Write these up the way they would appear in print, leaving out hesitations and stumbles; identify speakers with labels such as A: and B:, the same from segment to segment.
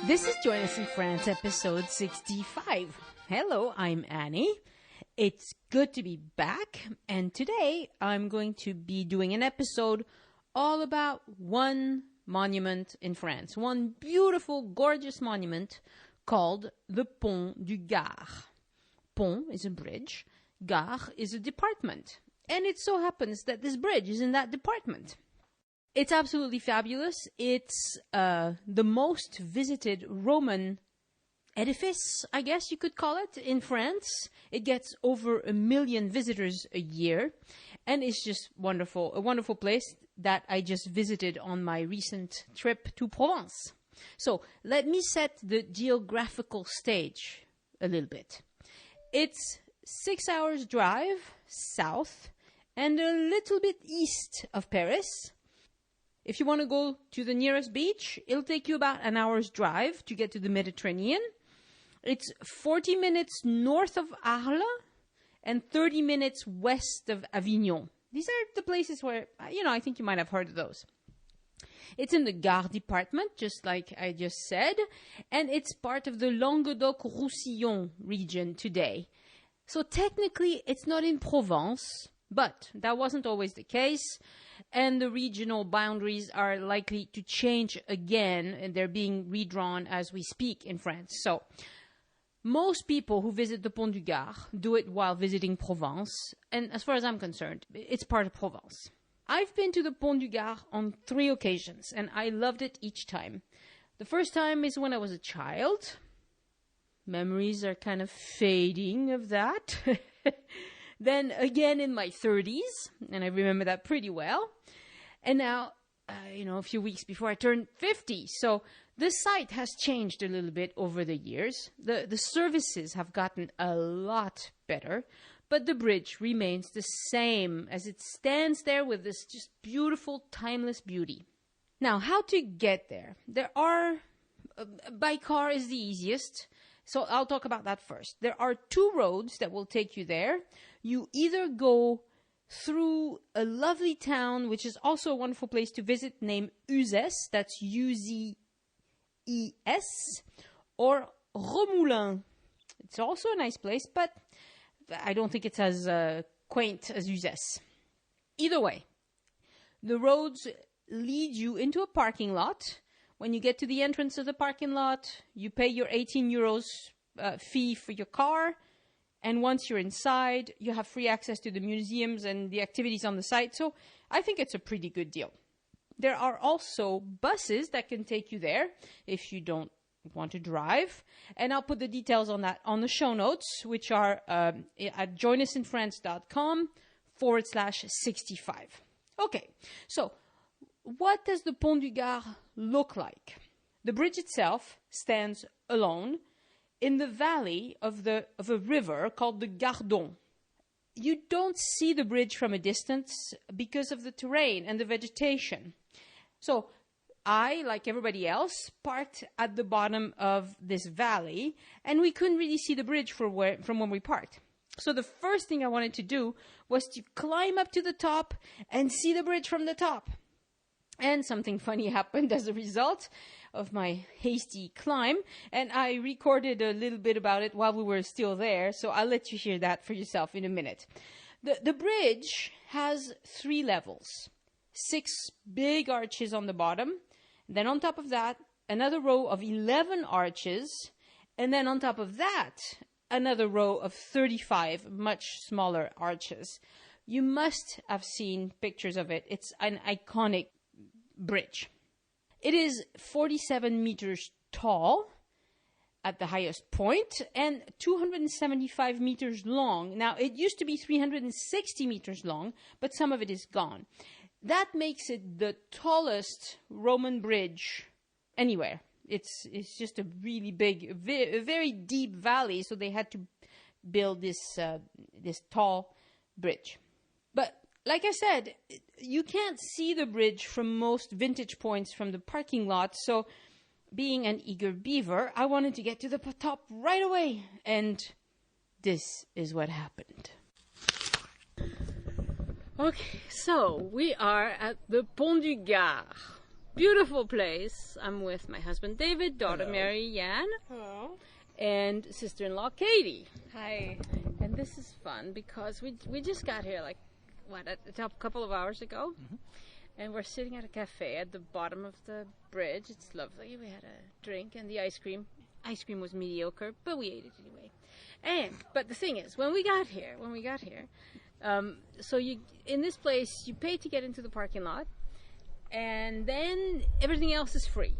A: This is Join Us in France, episode 65. Hello, I'm Annie. It's good to be back, and today I'm going to be doing an episode all about one monument in France, one beautiful, gorgeous monument called the Pont du Gard. Pont is a bridge, Gare is a department, and it so happens that this bridge is in that department. It's absolutely fabulous. It's the most visited Roman edifice, I guess you could call it, in France. It gets over 1 million visitors a year, and it's just wonderful. A wonderful place that I just visited on my recent trip to Provence. So let me set the geographical stage a little bit. It's 6 hours drive south and a little bit east of Paris. If you want to go to the nearest beach, it'll take you about an hour's drive to get to the Mediterranean. It's 40 minutes north of Arles and 30 minutes west of Avignon. These are the places where, I think you might have heard of those. It's in the Gard department, just like I just said, and it's part of the Languedoc-Roussillon region today. So technically, it's not in Provence, but that wasn't always the case, and the regional boundaries are likely to change again, and they're being redrawn as we speak in France. So most people who visit the Pont du Gard do it while visiting Provence, and as far as I'm concerned, it's part of Provence. I've been to the Pont du Gard on 3 occasions, and I loved it each time. The first time is when I was a child. Memories are kind of fading of that. Then again in my 30s, and I remember that pretty well. And now, a few weeks before I turned 50. So the site has changed a little bit over the years. The services have gotten a lot better, but the bridge remains the same as it stands there with this just beautiful, timeless beauty. Now, how to get there? By car is the easiest. So I'll talk about that first. There are 2 roads that will take you there. You either go through a lovely town, which is also a wonderful place to visit, named Uzès, that's U-Z-E-S, or Remoulins. It's also a nice place, but I don't think it's as quaint as Uzès. Either way, the roads lead you into a parking lot. When you get to the entrance of the parking lot, you pay your 18 euros fee for your car. And once you're inside, you have free access to the museums and the activities on the site. So I think it's a pretty good deal. There are also buses that can take you there if you don't want to drive. And I'll put the details on that on the show notes, which are at joinusinfrance.com/65. Okay, so what does the Pont du Gard look like? The bridge itself stands alone in the valley of a river called the Gardon. You don't see the bridge from a distance because of the terrain and the vegetation. So I, like everybody else, parked at the bottom of this valley, and we couldn't really see the bridge from when we parked. So the first thing I wanted to do was to climb up to the top and see the bridge from the top. And something funny happened as a result of my hasty climb, and I recorded a little bit about it while we were still there, so I'll let you hear that for yourself in a minute. The bridge has 3 levels, 6 big arches on the bottom, then on top of that, another row of 11 arches, and then on top of that, another row of 35 much smaller arches. You must have seen pictures of it. It's an iconic bridge. It is 47 meters tall at the highest point and 275 meters long. Now, it used to be 360 meters long, but some of it is gone. That makes it the tallest Roman bridge anywhere. It's just a really big, a very deep valley, so they had to build this tall bridge. But like I said, you can't see the bridge from most vantage points from the parking lot, so being an eager beaver, I wanted to get to the top right away, and this is what happened. Okay, so we are at the Pont du Gard. beautiful place. I'm with my husband David, daughter
B: Hello.
A: Mary Ann,
C: Hello.
A: and sister-in-law Katie.
C: Hi.
A: And this is fun because we just got here a couple of hours ago. And we're sitting at a cafe at the bottom of the bridge. It's lovely. We had a drink and the ice cream. Ice cream was mediocre, but we ate it anyway. But the thing is, when we got here, so you in this place you pay to get into the parking lot, and then everything else is free.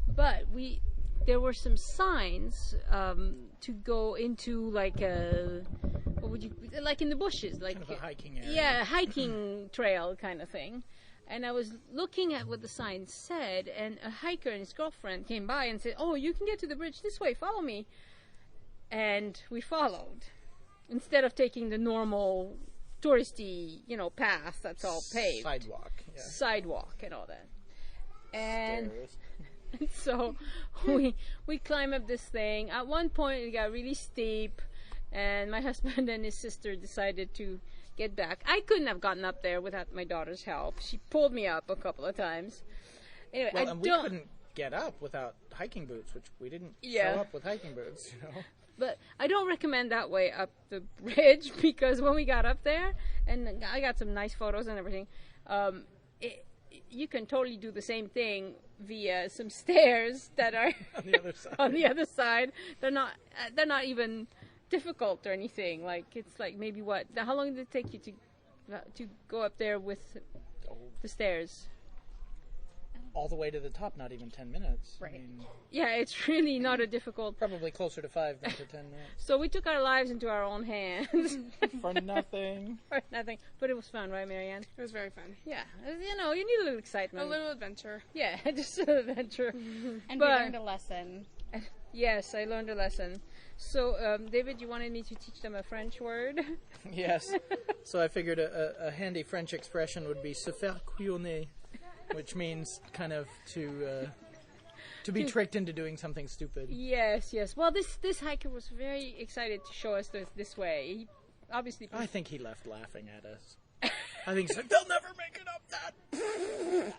A: But there were some signs to go into like in the bushes, like
B: Kind of a hiking area.
A: Yeah, a hiking trail kind of thing. And I was looking at what the sign said, and a hiker and his girlfriend came by and said, "Oh, you can get to the bridge this way, follow me." And we followed, instead of taking the normal touristy, path that's all paved. Sidewalk and all that. And so we climb up this thing. At one point it got really steep, and my husband and his sister decided to get back. I couldn't have gotten up there without my daughter's help. She pulled me up a couple of times. Anyway,
B: we couldn't get up without hiking boots, which we didn't show up with hiking boots,
A: But I don't recommend that way up the bridge, because when we got up there, and I got some nice photos and everything, you can totally do the same thing via some stairs that are
B: on the other side.
A: on the other side. They're not even difficult or anything. Like, it's like maybe how long did it take you to go up there with the stairs?
B: All the way to the top, not even 10 minutes.
C: Right.
B: I mean,
A: Yeah, it's really not a difficult.
B: probably closer to 5 than to 10 minutes.
A: So we took our lives into our own hands.
B: For nothing.
A: For nothing. But it was fun, right, Marianne?
C: It was very fun.
A: Yeah. You need a little excitement.
C: A little adventure.
A: Yeah, just an adventure.
D: And
A: But-
D: we learned a lesson.
A: Yes, I learned a lesson. So, David, you wanted me to teach them a French word?
B: Yes. So I figured a handy French expression would be se faire couillonner, which means kind of to be tricked into doing something stupid.
A: Yes. Well, this hiker was very excited to show us this way. He obviously...
B: I think he left laughing at us. I think he's like, they'll never make it up that.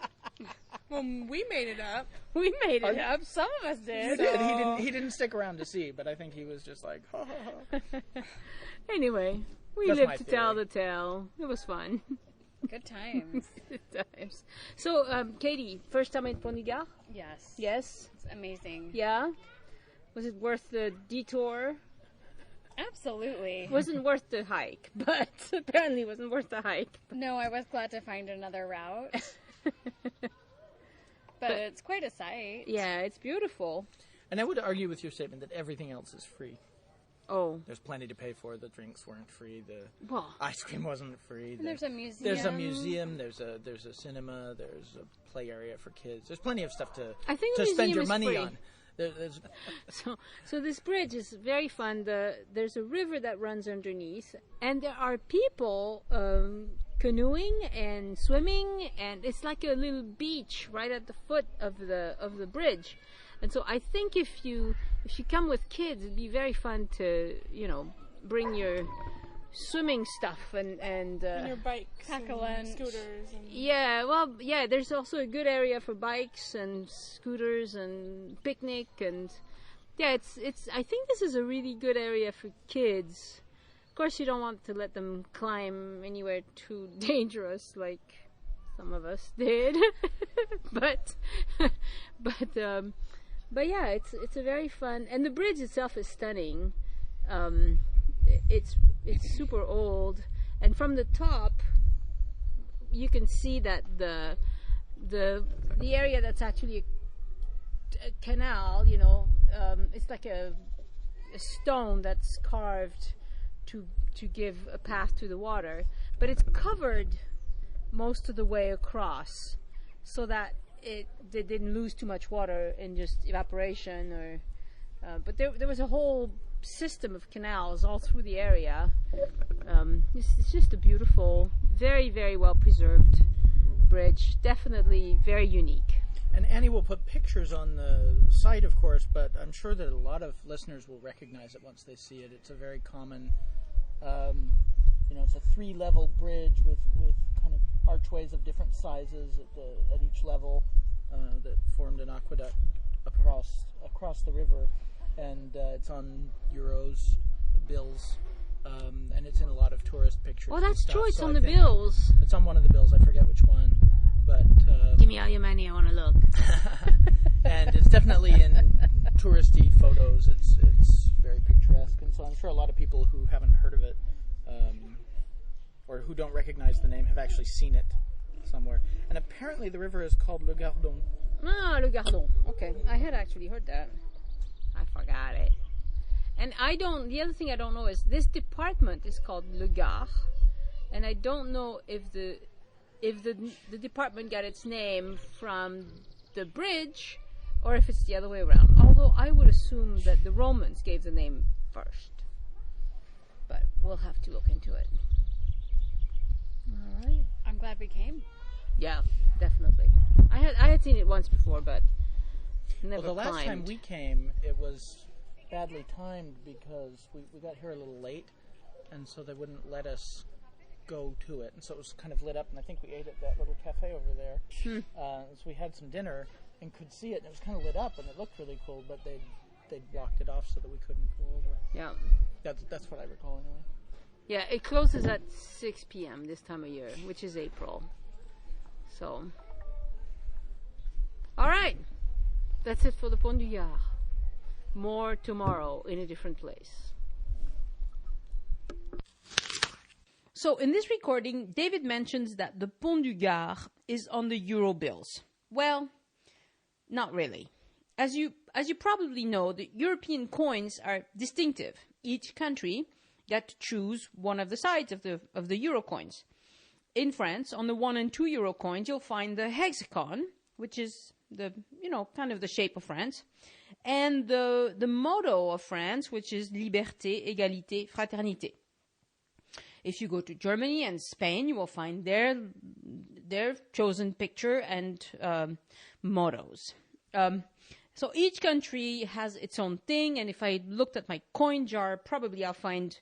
C: Well, we made it up.
A: We made it up. Some of us
B: You
A: did.
B: did. He didn't stick around to see, but I think he was just like, ha ha ha.
A: Anyway, we
B: That's my
A: lived to tell
B: theory.
A: the tale. It was fun.
D: Good times.
A: Good times. So, Katie, first time at Pont du Gard?
D: Yes.
A: Yes.
D: It's amazing.
A: Yeah? Was it worth the detour?
D: Absolutely.
A: Wasn't worth the hike, but apparently wasn't worth the hike.
D: No, I was glad to find another route. But it's quite a sight.
A: Yeah, it's beautiful.
B: And I would argue with your statement that everything else is free.
A: Oh,
B: There's plenty to pay for. The drinks weren't free. The
A: well,
B: ice cream wasn't free.
D: And there's a museum.
B: There's a museum. There's a cinema. There's a play area for kids. There's plenty of stuff to
A: I think the
B: spend
A: museum
B: your
A: is
B: money
A: free.
B: on. There's
A: So this bridge is very fun. There's a river that runs underneath, and there are people canoeing and swimming, and it's like a little beach right at the foot of the bridge. And so I think if you come with kids, it'd be very fun to bring your swimming stuff and
C: And your bikes
D: Pack a
C: and
D: lunch.
C: scooters. And
A: yeah, there's also a good area for bikes and scooters and picnic, and yeah, it's I think this is a really good area for kids. Of course, you don't want to let them climb anywhere too dangerous like some of us did. but yeah, it's a very fun, and the bridge itself is stunning. It's super old, and from the top you can see that the area that's actually a canal, it's like a stone that's carved to give a path to the water, but it's covered most of the way across, so that they didn't lose too much water in just evaporation, or but there was a whole system of canals all through the area. It's just a beautiful, very, very well preserved bridge. Definitely very unique.
B: And Annie will put pictures on the site, of course, but I'm sure that a lot of listeners will recognize it once they see it. It's a very common, it's a 3-level bridge with kind of archways of different sizes at each level. formed an aqueduct across the river, and it's on euros, bills, and it's in a lot of tourist pictures.
A: Oh, that's
B: and
A: true.
B: stuff.
A: It's
B: So
A: on
B: I
A: the
B: think
A: bills.
B: It's on one of the bills. I forget which one, but
A: Give me all your money. I want to look.
B: and it's definitely in touristy photos. It's very picturesque, and so I'm sure a lot of people who haven't heard of it or who don't recognize the name have actually seen it somewhere. And apparently the river is called Le Gardon.
A: Ah, Le Gardon. Okay, I had actually heard that. I forgot it. And the other thing I don't know is this department is called Le Gard, and I don't know if the department got its name from the bridge or if it's the other way around. Although I would assume that the Romans gave the name first. But we'll have to look into it. All right.
D: I'm glad we came.
A: Yeah, definitely. I had seen it once before, but never
B: Well, the last
A: climbed.
B: time we came, it was badly timed because we got here a little late, and so they wouldn't let us go to it. And so it was kind of lit up, and I think we ate at that little cafe over there. So we had some dinner and could see it, and it was kind of lit up, and it looked really cool, but they'd blocked it off so that we couldn't go over.
A: Yeah.
B: That's what I recall anyway.
A: Yeah, it closes at 6 p.m. this time of year, which is April. So, all right. That's it for the Pont du Gard. More tomorrow in a different place. So, in this recording, David mentions that the Pont du Gard is on the euro bills. Well, not really. As you probably know, the European coins are distinctive. Each country got to choose one of the sides of the euro coins. In France, on the 1 and 2 euro coins, you'll find the hexagon, which is kind of the shape of France, and the motto of France, which is Liberté, Égalité, Fraternité. If you go to Germany and Spain, you will find their chosen picture and mottos. So each country has its own thing, and if I looked at my coin jar, probably I'll find,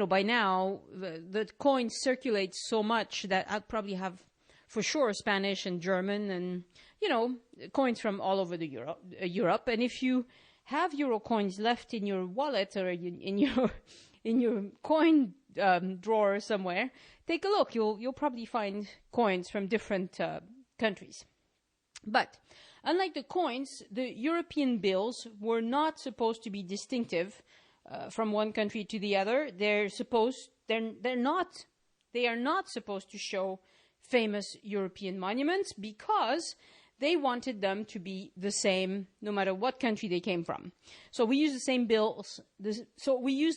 A: by now, the coins circulate so much that I'll probably have, for sure, Spanish and German and, coins from all over the Europe. And if you have euro coins left in your wallet or in your coin drawer somewhere, take a look. You'll probably find coins from different countries. But unlike the coins, the European bills were not supposed to be distinctive from one country to the other. They are not supposed to show famous European monuments because they wanted them to be the same no matter what country they came from. So we use the same bills. The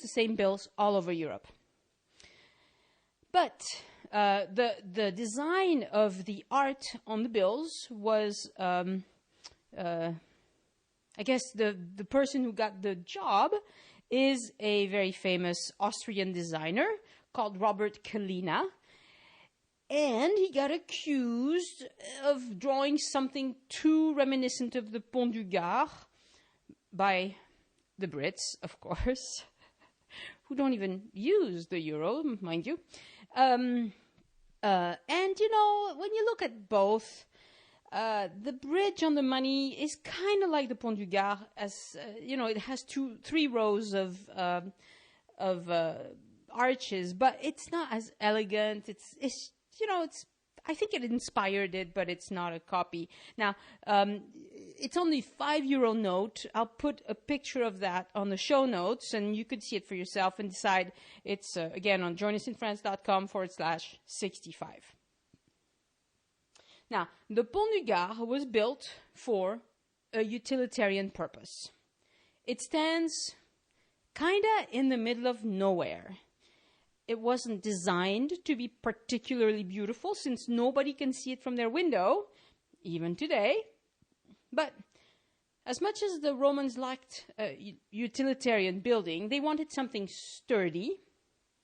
A: same bills all over Europe. But the design of the art on the bills was, I guess the person who got the job is a very famous Austrian designer called Robert Kalina. And he got accused of drawing something too reminiscent of the Pont du Gard by the Brits, of course, who don't even use the euro, mind you. And, when you look at both, the bridge on the money is kind of like the Pont du Gard, as, it has 3 rows of arches, but it's not as elegant. I think it inspired it, but it's not a copy. Now, it's only €5 note. I'll put a picture of that on the show notes, and you could see it for yourself and decide. It's, again, on joinusinfrance.com/65. Now, the Pont du Gard was built for a utilitarian purpose. It stands kind of in the middle of nowhere. It wasn't designed to be particularly beautiful since nobody can see it from their window, even today. But as much as the Romans liked a utilitarian building, they wanted something sturdy.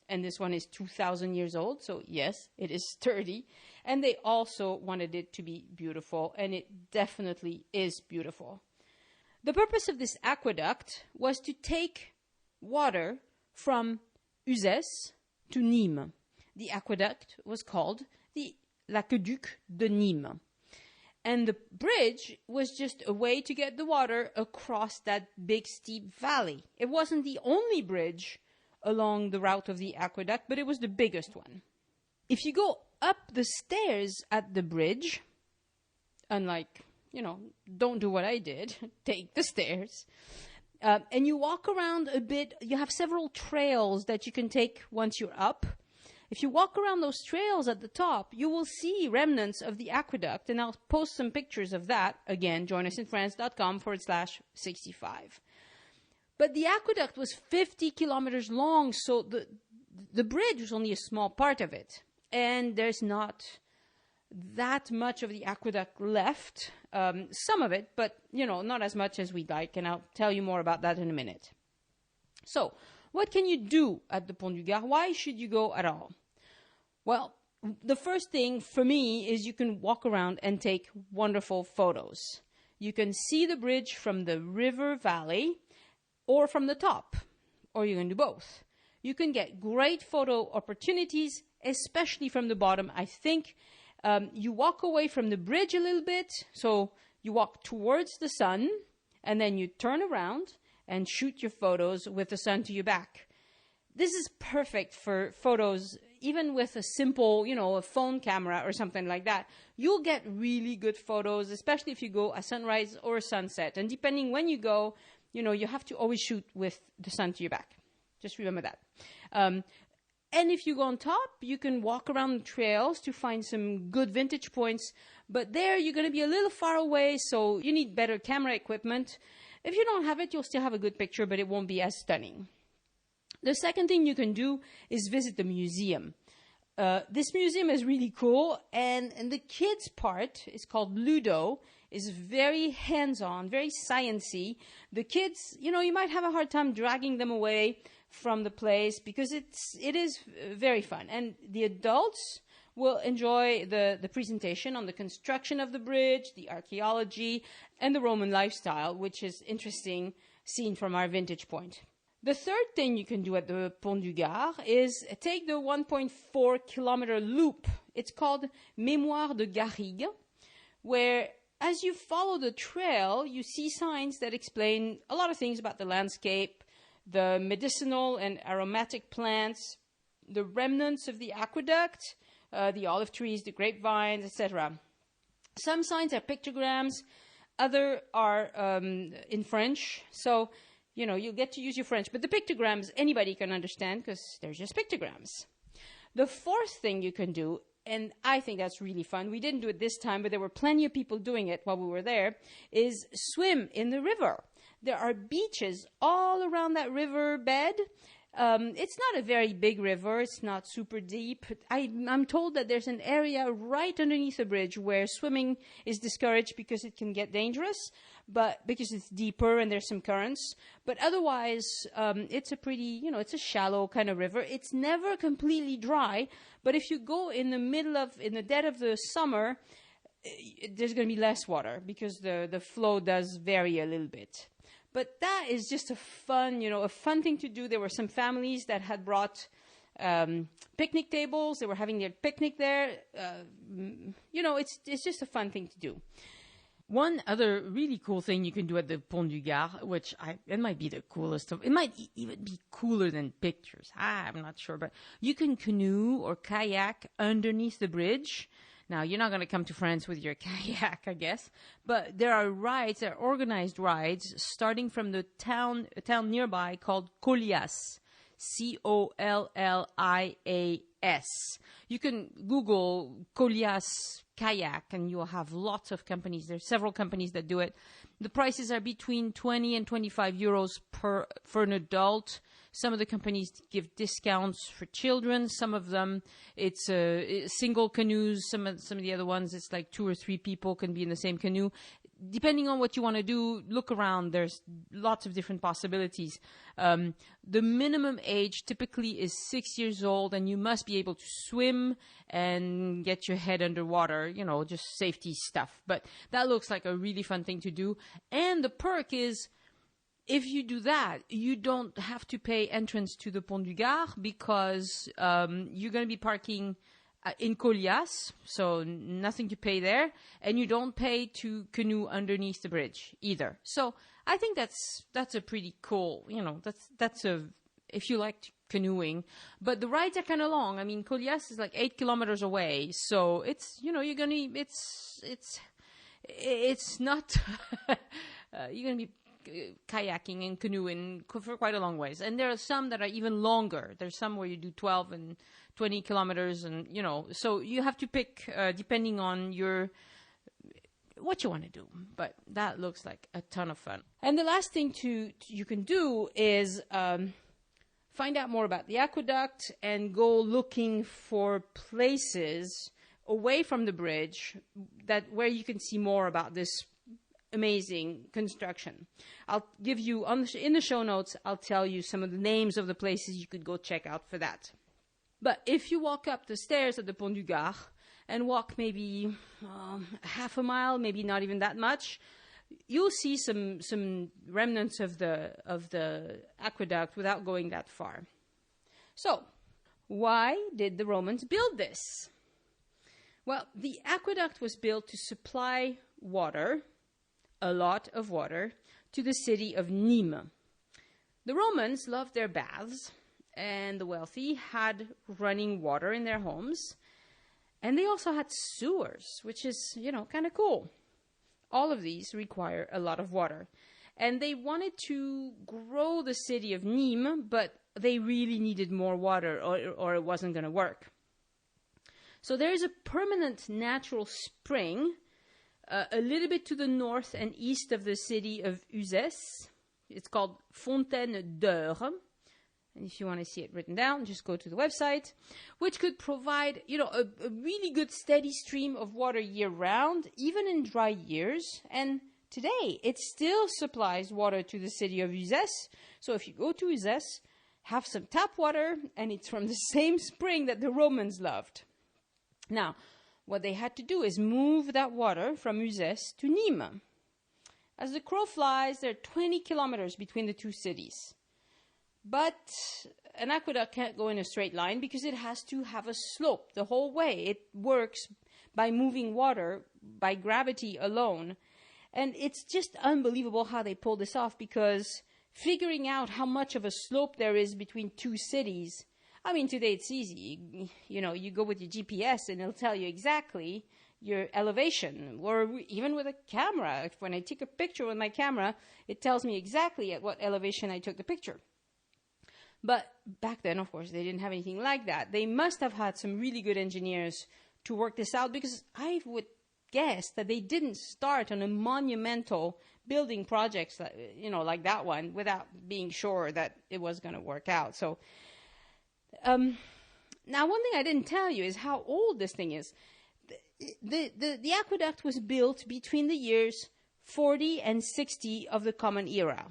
A: And this one is 2,000 years old, so yes, it is sturdy. And they also wanted it to be beautiful, and it definitely is beautiful. The purpose of this aqueduct was to take water from Uzès to Nîmes. The aqueduct was called the aqueduct de Nîmes. And the bridge was just a way to get the water across that big steep valley. It wasn't the only bridge along the route of the aqueduct, but it was the biggest one. If you go up the stairs at the bridge, unlike, don't do what I did, take the stairs, and you walk around a bit, you have several trails that you can take once you're up. If you walk around those trails at the top, you will see remnants of the aqueduct, and I'll post some pictures of that. Again, joinusinfrance.com/65. But the aqueduct was 50 kilometers long, so the bridge was only a small part of it. And there's not that much of the aqueduct left. Some of it, but, not as much as we'd like, and I'll tell you more about that in a minute. So, what can you do at the Pont du Gard? Why should you go at all? Well, the first thing for me is you can walk around and take wonderful photos. You can see the bridge from the river valley or from the top, or you can do both. You can get great photo opportunities, especially from the bottom. I think you walk away from the bridge a little bit, so you walk towards the sun, and then you turn around and shoot your photos with the sun to your back. This is perfect for photos, even with a simple, a phone camera or something like that. You'll get really good photos, especially if you go at sunrise or sunset. And depending when you go, you have to always shoot with the sun to your back. Just remember that. And if you go on top, you can walk around the trails to find some good vintage points. But there, you're going to be a little far away, so you need better camera equipment. If you don't have it, you'll still have a good picture, but it won't be as stunning. The second thing you can do is visit the museum. This museum is really cool, and the kids' part is called Ludo, is very hands-on, very sciencey. The kids, you might have a hard time dragging them away from the place because it is very fun. And the adults will enjoy the presentation on the construction of the bridge, the archaeology, and the Roman lifestyle, which is interesting, seen from our vantage point. The third thing you can do at the Pont du Gard is take the 1.4 kilometer loop. It's called Mémoire de Garrigue, where as you follow the trail, you see signs that explain a lot of things about the landscape, the medicinal and aromatic plants, the remnants of the aqueduct, the olive trees, the grapevines, etc. Some signs are pictograms, other are in French, so you'll get to use your French. But the pictograms, anybody can understand because they're just pictograms. The fourth thing you can do, and I think that's really fun, we didn't do it this time, but there were plenty of people doing it while we were there, is swim in the river. There are beaches all around that river bed. It's not a very big river. It's not super deep. I'm told that there's an area right underneath the bridge where swimming is discouraged because it can get dangerous, but because it's deeper and there's some currents. But otherwise, it's a pretty, it's a shallow kind of river. It's never completely dry, but if you go in the dead of the summer, there's going to be less water because the flow does vary a little bit. But that is just a fun thing to do. There were some families that had brought picnic tables. They were having their picnic there. It's just a fun thing to do. One other really cool thing you can do at the Pont du Gard, it might be the coolest it might even be cooler than pictures. I'm not sure, but you can canoe or kayak underneath the bridge. Now, you're not going to come to France with your kayak, I guess, but there are organized rides, starting from a town nearby called Collias, Collias. You can Google Collias kayak, and you'll have lots of companies. There's several companies that do it. The prices are between 20 and 25 euros for an adult. Some of the companies give discounts for children. Some of them, it's single canoes. Some of the other ones, it's like 2 or 3 people can be in the same canoe. Depending on what you want to do, look around. There's lots of different possibilities. The minimum age typically is 6 years old, and you must be able to swim and get your head underwater, just safety stuff. But that looks like a really fun thing to do. And the perk is, if you do that, you don't have to pay entrance to the Pont du Gard because you're going to be parking in Colias, so nothing to pay there, and you don't pay to canoe underneath the bridge either. So I think that's a pretty cool, that's a, if you like canoeing, but the rides are kind of long. I mean, Colias is like 8 kilometers away, so it's, it's not, you're going to be kayaking and canoeing for quite a long ways. And there are some that are even longer. There's some where you do 12 and 20 kilometers, and, so you have to pick, depending on what you want to do. But that looks like a ton of fun. And the last thing you can do is find out more about the aqueduct and go looking for places away from the bridge where you can see more about this amazing construction. I'll give you in the show notes, I'll tell you some of the names of the places you could go check out for that. But if you walk up the stairs at the Pont du Gard and walk maybe half a mile, maybe not even that much, you'll see some remnants of the aqueduct without going that far. So, why did the Romans build this? Well, the aqueduct was built to supply water, a lot of water, to the city of Nîmes. The Romans loved their baths, and the wealthy had running water in their homes. And they also had sewers, which is, kind of cool. All of these require a lot of water. And they wanted to grow the city of Nîmes, but they really needed more water or it wasn't going to work. So there is a permanent natural spring a little bit to the north and east of the city of Uzès. It's called Fontaine d'Eure. And if you want to see it written down, just go to the website, which could provide, a really good steady stream of water year-round, even in dry years. And today, it still supplies water to the city of Uzès. So if you go to Uzès, have some tap water, and it's from the same spring that the Romans loved. Now, what they had to do is move that water from Uzès to Nîmes. As the crow flies, there are 20 kilometers between the two cities. But an aqueduct can't go in a straight line because it has to have a slope the whole way. It works by moving water by gravity alone. And it's just unbelievable how they pull this off, because figuring out how much of a slope there is between two cities, I mean, today it's easy. You go with your GPS and it'll tell you exactly your elevation, or even with a camera. When I take a picture with my camera, it tells me exactly at what elevation I took the picture. But back then, of course, they didn't have anything like that. They must have had some really good engineers to work this out, because I would guess that they didn't start on a monumental building projects, like that one, without being sure that it was going to work out. So, now one thing I didn't tell you is how old this thing is. The aqueduct was built between the years 40 and 60 of the Common Era.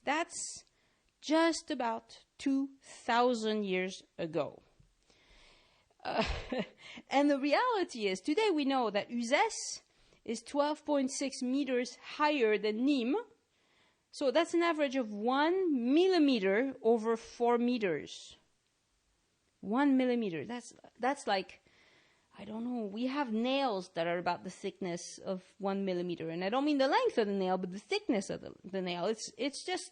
A: That's just about 2,000 years ago. And the reality is, today we know that Uzès is 12.6 meters higher than Nîmes. So that's an average of 1 millimeter over 4 meters. 1 millimeter. That's like, I don't know, we have nails that are about the thickness of 1 millimeter. And I don't mean the length of the nail, but the thickness of the nail. It's just,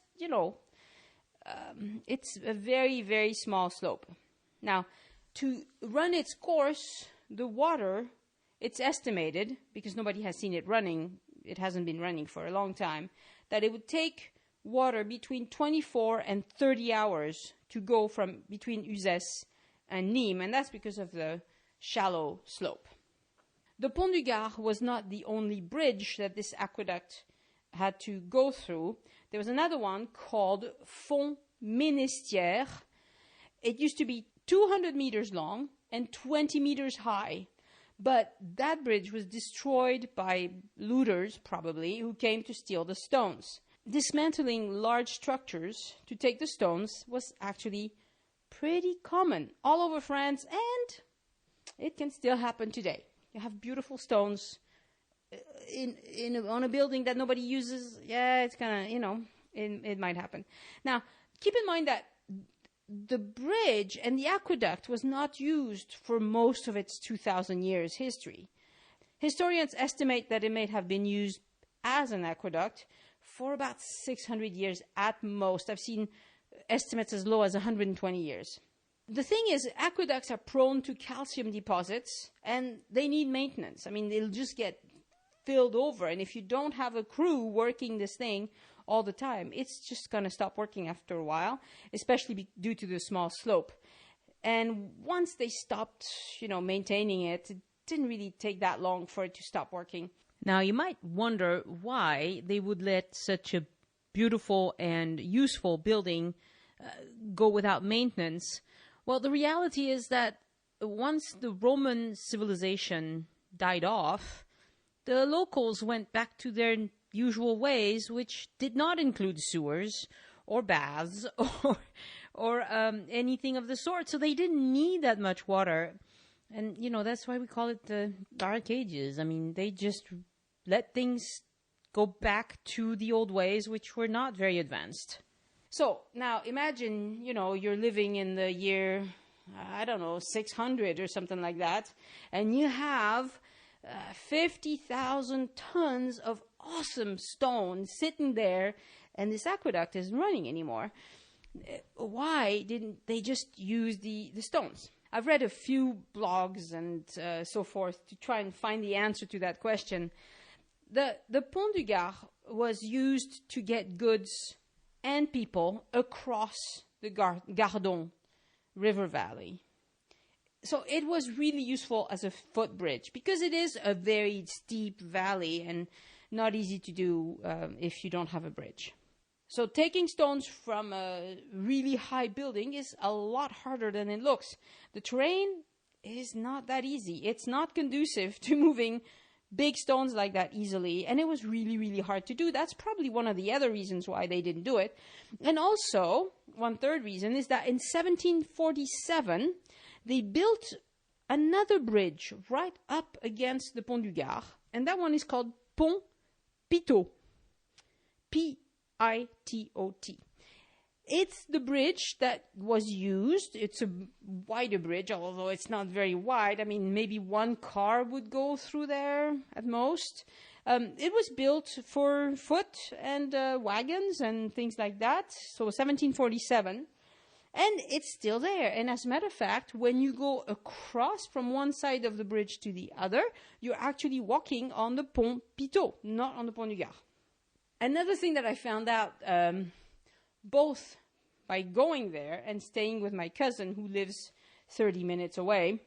A: it's a very, very small slope. Now, to run its course, the water, it's estimated, because nobody has seen it running, it hasn't been running for a long time, that it would take water between 24 and 30 hours to go from between Uzès and Nîmes, and that's because of the shallow slope. The Pont du Gard was not the only bridge that this aqueduct had to go through. There was another one called Pont Ménestière. It used to be 200 meters long and 20 meters high. But that bridge was destroyed by looters, probably, who came to steal the stones. Dismantling large structures to take the stones was actually pretty common all over France, and it can still happen today. You have beautiful stones on a building that nobody uses. Yeah, it's kind of, it might happen. Now, keep in mind that the bridge and the aqueduct was not used for most of its 2,000 years history. Historians estimate that it may have been used as an aqueduct for about 600 years at most. I've seen estimates as low as 120 years. The thing is, aqueducts are prone to calcium deposits, and they need maintenance. I mean, they'll just get filled over, and if you don't have a crew working this thing all the time, it's just going to stop working after a while, especially due to the small slope. And once they stopped, maintaining it, it didn't really take that long for it to stop working. Now, you might wonder why they would let such a beautiful and useful building go without maintenance. Well, the reality is that once the Roman civilization died off, the locals went back to their usual ways, which did not include sewers or baths or anything of the sort. So they didn't need that much water. And, that's why we call it the Dark Ages. I mean, they just let things go back to the old ways, which were not very advanced. So now imagine, you're living in the year, 600 or something like that, and you have 50,000 tons of awesome stone sitting there, and this aqueduct isn't running anymore. Why didn't they just use the stones? I've read a few blogs and so forth to try and find the answer to that question. The Pont du Gard was used to get goods and people across the Gardon River Valley. So it was really useful as a footbridge because it is a very steep valley and not easy to do if you don't have a bridge. So taking stones from a really high building is a lot harder than it looks. The terrain is not that easy. It's not conducive to moving big stones like that easily, and it was really, really hard to do. That's probably one of the other reasons why they didn't do it. And also, one third reason is that in 1747, they built another bridge right up against the Pont du Gard, and that one is called Pont Pitot. Pitot. It's the bridge that was used. It's a wider bridge, although it's not very wide. I mean, maybe one car would go through there at most. It was built for foot and wagons and things like that. So 1747. And it's still there. And as a matter of fact, when you go across from one side of the bridge to the other, you're actually walking on the Pont Pitot, not on the Pont du Gard. Another thing that I found out, both by going there and staying with my cousin who lives 30 minutes away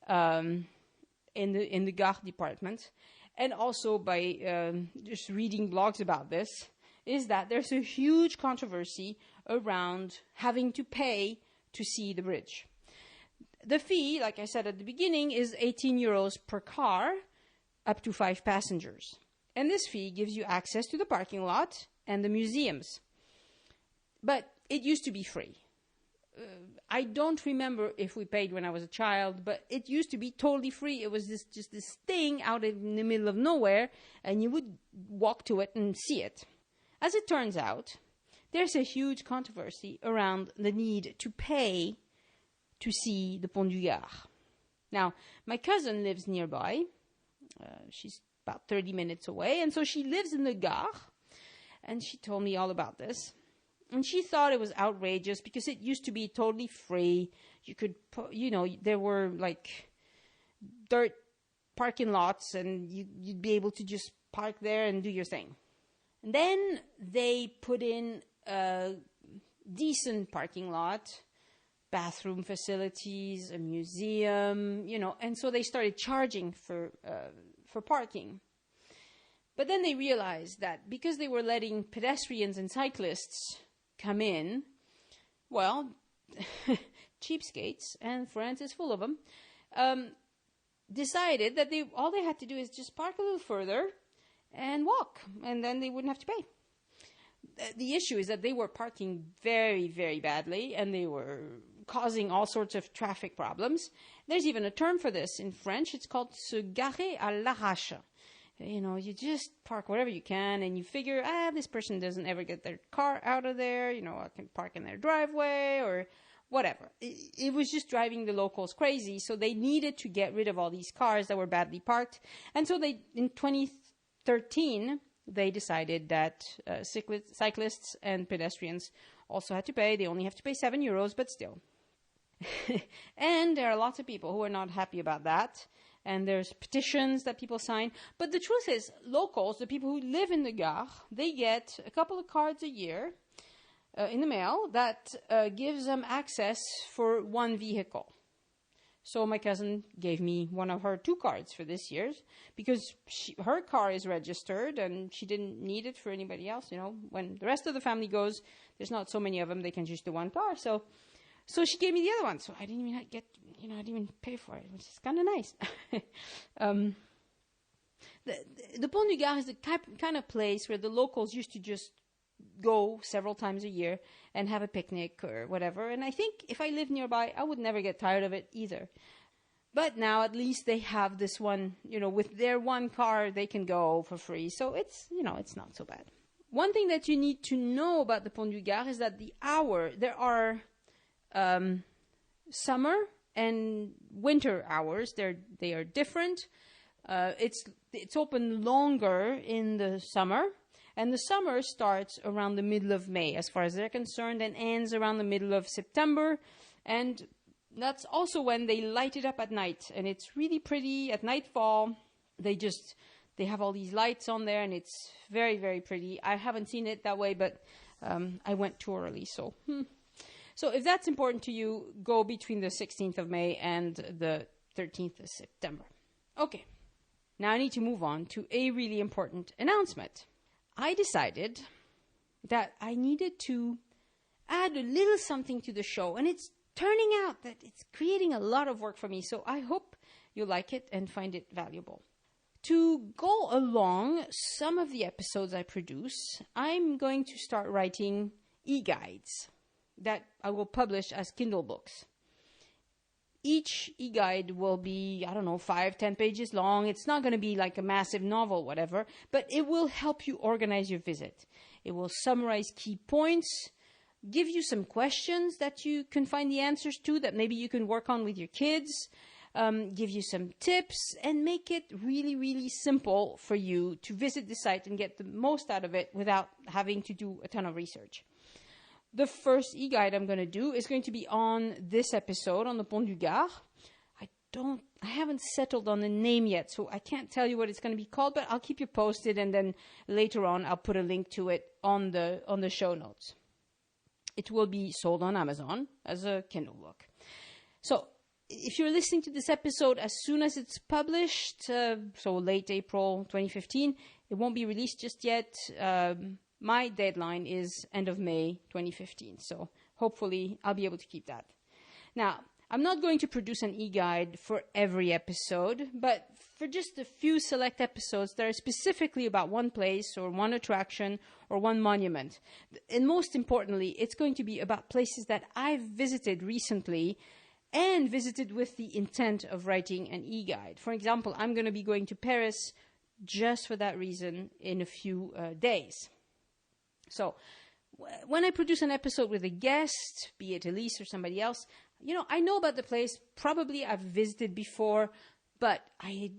A: in the Gard department, and also by just reading blogs about this, is that there's a huge controversy around having to pay to see the bridge. The fee, like I said at the beginning, is 18 euros per car, up to 5 passengers. And this fee gives you access to the parking lot and the museums. But it used to be free. I don't remember if we paid when I was a child, but it used to be totally free. It was just this thing out in the middle of nowhere, and you would walk to it and see it. As it turns out, there's a huge controversy around the need to pay to see the Pont du Gard. Now, my cousin lives nearby. She's about 30 minutes away, and so she lives in the Gard, and she told me all about this. And she thought it was outrageous because it used to be totally free. You could, there were like dirt parking lots, and you'd be able to just park there and do your thing. And then they put in a decent parking lot, bathroom facilities, a museum, and so they started charging for parking. But then they realized that because they were letting pedestrians and cyclists come in, well, cheapskates, and France is full of them, decided that all they had to do is just park a little further and walk, and then they wouldn't have to pay. The issue is that they were parking very, very badly, and they were causing all sorts of traffic problems. There's even a term for this in French. It's called se garer à l'arrache. You just park wherever you can, and you figure, this person doesn't ever get their car out of there. I can park in their driveway, or whatever. It was just driving the locals crazy. So they needed to get rid of all these cars that were badly parked. And so in 2013, they decided that cyclists and pedestrians also had to pay. They only have to pay €7, but still. And there are lots of people who are not happy about that. And there's petitions that people sign. But the truth is, locals, the people who live in the Gard, they get a couple of cards a year in the mail that gives them access for one vehicle. So my cousin gave me one of her 2 cards for this year's because her car is registered and she didn't need it for anybody else. You know, when the rest of the family goes, there's not so many of them, they can just do one car. So she gave me the other one. So I didn't even I didn't even pay for it, which is kind of nice. The Pont du Gard is the kind of place where the locals used to just go several times a year and have a picnic or whatever. And I think if I lived nearby, I would never get tired of it either. But now at least they have this one, with their one car, they can go for free. So it's not so bad. One thing that you need to know about the Pont du Gard is that there are summer and winter hours. They are different. It's open longer in the summer. And the summer starts around the middle of May, as far as they're concerned, and ends around the middle of September. And that's also when they light it up at night. And it's really pretty at nightfall. They have all these lights on there, and it's very, very pretty. I haven't seen it that way, but I went too early. So if that's important to you, go between the 16th of May and the 13th of September. Okay, now I need to move on to a really important announcement. I decided that I needed to add a little something to the show, and it's turning out that it's creating a lot of work for me, so I hope you like it and find it valuable. To go along some of the episodes I produce, I'm going to start writing e-guides that I will publish as Kindle books. Each e-guide will be, 5-10 pages long. It's not going to be like a massive novel, whatever, but it will help you organize your visit. It will summarize key points, give you some questions that you can find the answers to that maybe you can work on with your kids, give you some tips, and make it really, really simple for you to visit the site and get the most out of it without having to do a ton of research. The first e-guide I'm going to do is going to be on this episode, on the Pont du Gard. I haven't settled on the name yet, so I can't tell you what it's going to be called, but I'll keep you posted, and then later on I'll put a link to it on the show notes. It will be sold on Amazon as a Kindle book. So if you're listening to this episode as soon as it's published, so late April 2015, it won't be released just yet. My deadline is end of May 2015, so hopefully I'll be able to keep that. Now, I'm not going to produce an e-guide for every episode, but for just a few select episodes that are specifically about one place or one attraction or one monument. And most importantly, it's going to be about places that I've visited recently and visited with the intent of writing an e-guide. For example, I'm going to be going to Paris just for that reason in a few days. So when I produce an episode with a guest, be it Elise or somebody else, I know about the place. Probably I've visited before, but I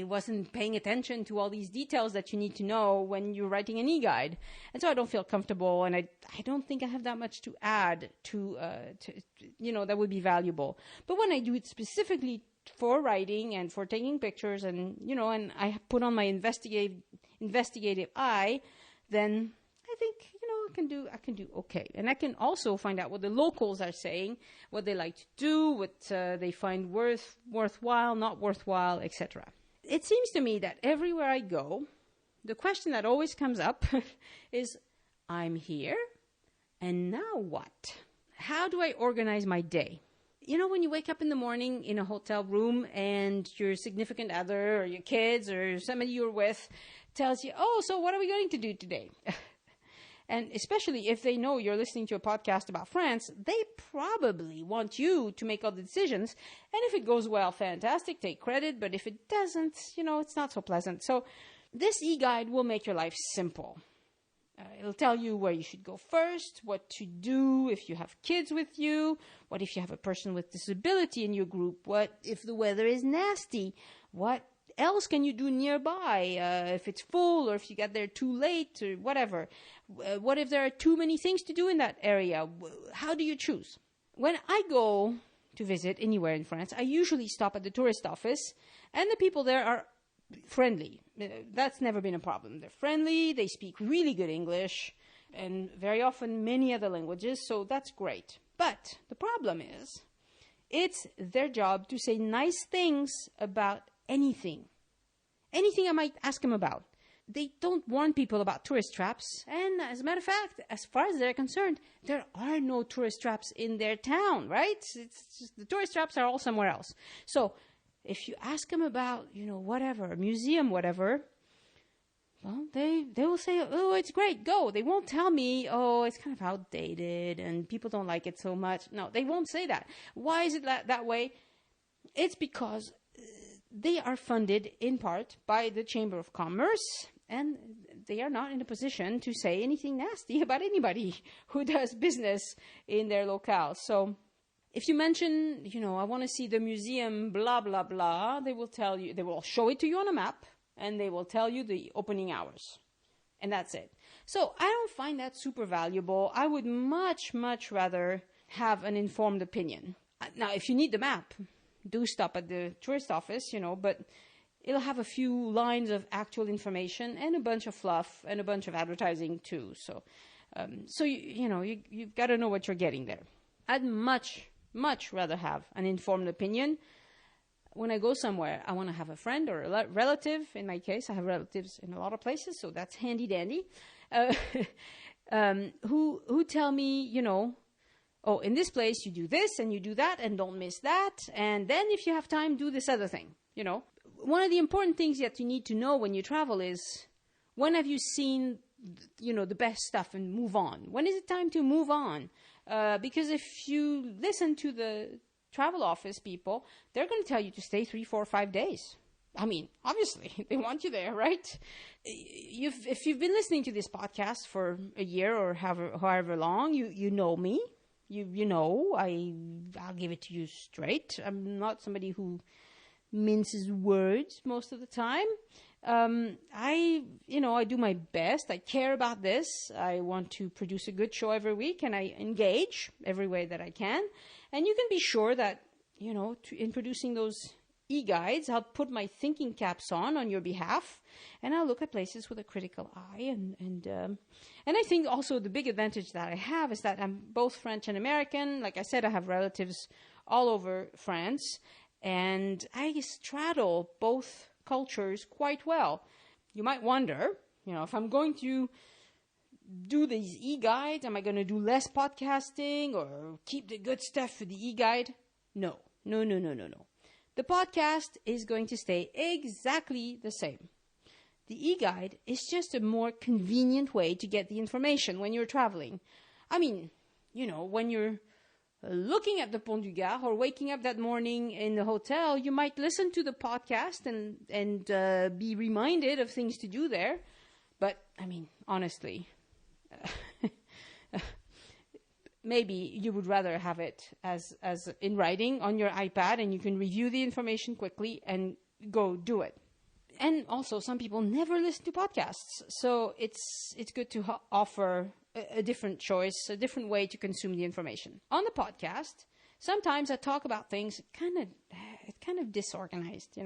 A: wasn't paying attention to all these details that you need to know when you're writing an e-guide. And so I don't feel comfortable, and I don't think I have that much to add to that would be valuable. But when I do it specifically for writing and for taking pictures and and I put on my investigative eye, then I think, I can do okay. And I can also find out what the locals are saying, what they like to do, what they find worthwhile, not worthwhile, etc. It seems to me that everywhere I go, the question that always comes up is, I'm here, and now what? How do I organize my day? When you wake up in the morning in a hotel room and your significant other or your kids or somebody you're with tells you, so what are we going to do today? And especially if they know you're listening to a podcast about France, they probably want you to make all the decisions. And if it goes well, fantastic, take credit. But if it doesn't, it's not so pleasant. So this e-guide will make your life simple. It'll tell you where you should go first, what to do if you have kids with you, what if you have a person with disability in your group, what if the weather is nasty, what else can you do nearby if it's full or if you get there too late or whatever. What if there are too many things to do in that area? How do you choose? When I go to visit anywhere in France, I usually stop at the tourist office, and the people there are friendly. That's never been a problem. They're friendly, they speak really good English, and very often many other languages, so that's great. But the problem is, it's their job to say nice things about anything. Anything I might ask them about. They don't warn people about tourist traps, and as a matter of fact, as far as they're concerned, there are no tourist traps in their town, right? It's just, the tourist traps are all somewhere else. So, if you ask them about, whatever, a museum, whatever, well, they will say, oh, it's great, go. They won't tell me, oh, it's kind of outdated and people don't like it so much. No, they won't say that. Why is it that way? It's because they are funded in part by the Chamber of Commerce, and they are not in a position to say anything nasty about anybody who does business in their locale. So if you mention, I want to see the museum, blah, blah, blah, they will tell you, they will show it to you on a map, and they will tell you the opening hours. And that's it. So I don't find that super valuable. I would much, much rather have an informed opinion. Now, if you need the map, do stop at the tourist office, but it'll have a few lines of actual information and a bunch of fluff and a bunch of advertising too. So you've got to know what you're getting there. I'd much rather have an informed opinion. When I go somewhere, I want to have a friend or a relative. In my case, I have relatives in a lot of places, so that's handy dandy. Who tell me, oh, in this place you do this and you do that and don't miss that. And then if you have time, do this other thing, One of the important things that you need to know when you travel is, when have you seen, the best stuff and move on? When is it time to move on? Because if you listen to the travel office people, they're going to tell you to stay 3, 4, 5 days. I mean, obviously, they want you there, right? If you've been listening to this podcast for a year or however long, you know me. I'll give it to you straight. I'm not somebody who minces words most of the time. I do my best. I care about this. I want to produce a good show every week, and I engage every way that I can. And you can be sure that, in producing those e-guides, I'll put my thinking caps on your behalf, and I'll look at places with a critical eye. And I think also the big advantage that I have is that I'm both French and American. Like I said, I have relatives all over France, and I straddle both cultures quite well. You might wonder, if I'm going to do these e-guides, am I going to do less podcasting or keep the good stuff for the e-guide? No. The podcast is going to stay exactly the same. The e-guide is just a more convenient way to get the information when you're traveling. I mean, when you're looking at the Pont du Gard or waking up that morning in the hotel, you might listen to the podcast and be reminded of things to do there. But, I mean, honestly, maybe you would rather have it as in writing on your iPad, and you can review the information quickly and go do it. And also, some people never listen to podcasts, so it's good to offer a different choice, a different way to consume the information. On the podcast, sometimes I talk about things kind of disorganized,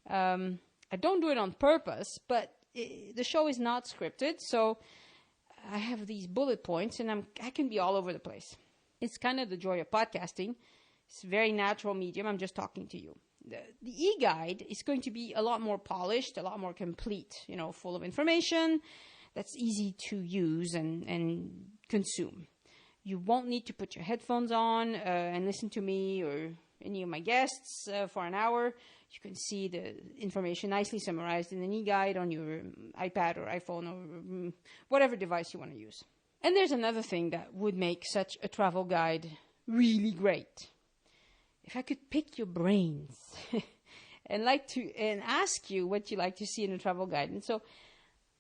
A: I don't do it on purpose, but the show is not scripted, so I have these bullet points, and I can be all over the place. It's kind of the joy of podcasting. It's a very natural medium. I'm just talking to you. The e-guide is going to be a lot more polished, a lot more complete, full of information that's easy to use and consume. You won't need to put your headphones on and listen to me or any of my guests for an hour. You can see the information nicely summarized in an e-guide on your iPad or iPhone or whatever device you want to use. And there's another thing that would make such a travel guide really great. If I could pick your brains and ask you what you like to see in a travel guide. And so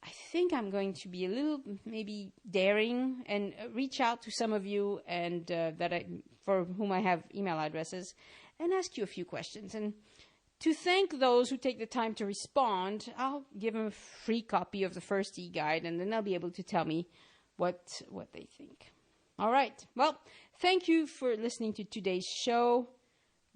A: I think I'm going to be a little maybe daring and reach out to some of you and for whom I have email addresses and ask you a few questions. And to thank those who take the time to respond, I'll give them a free copy of the first e-guide, and then they'll be able to tell me what they think. All right. Well, thank you for listening to today's show.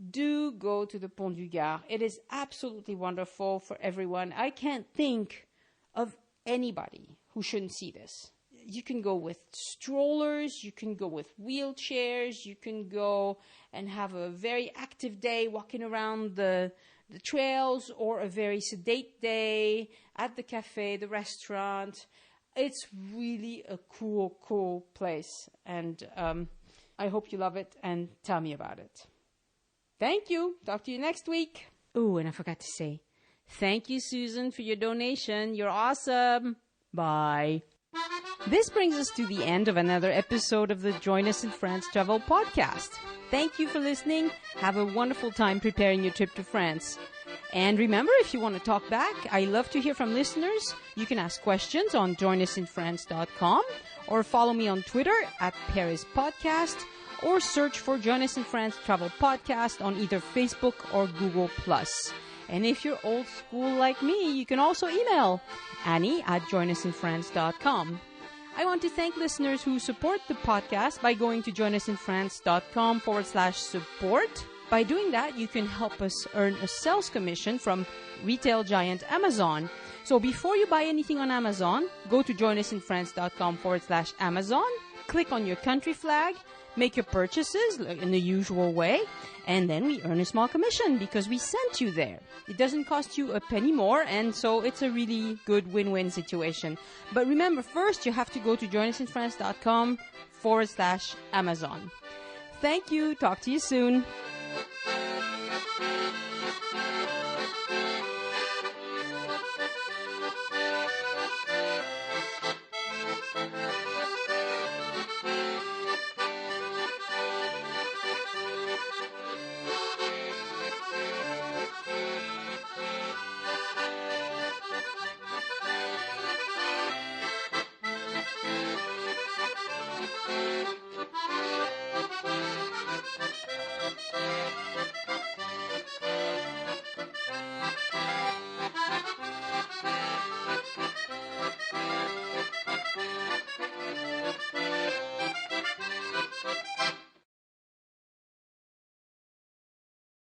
A: Do go to the Pont du Gard. It is absolutely wonderful for everyone. I can't think of anybody who shouldn't see this. You can go with strollers, you can go with wheelchairs, you can go and have a very active day walking around the trails, or a very sedate day at the cafe, the restaurant. It's really a cool place, and I hope you love it and tell me about it. Thank you. Talk to you next week. Oh, and I forgot to say, thank you, Susan, for your donation. You're awesome. Bye. This brings us to the end of another episode of the Join Us in France Travel Podcast. Thank you for listening. Have a wonderful time preparing your trip to France. And remember, if you want to talk back, I love to hear from listeners. You can ask questions on joinusinfrance.com or follow me on Twitter at Paris Podcast, or search for Join Us in France Travel Podcast on either Facebook or Google+. And if you're old school like me, you can also email Annie@joinusinfrance.com. I want to thank listeners who support the podcast by going to joinusinfrance.com/support. By doing that, you can help us earn a sales commission from retail giant Amazon. So before you buy anything on Amazon, go to joinusinfrance.com/Amazon, click on your country flag, make your purchases in the usual way, and then we earn a small commission because we sent you there. It doesn't cost you a penny more, and so it's a really good win-win situation. But remember, first you have to go to joinusinfrance.com/Amazon. Thank you. Talk to you soon.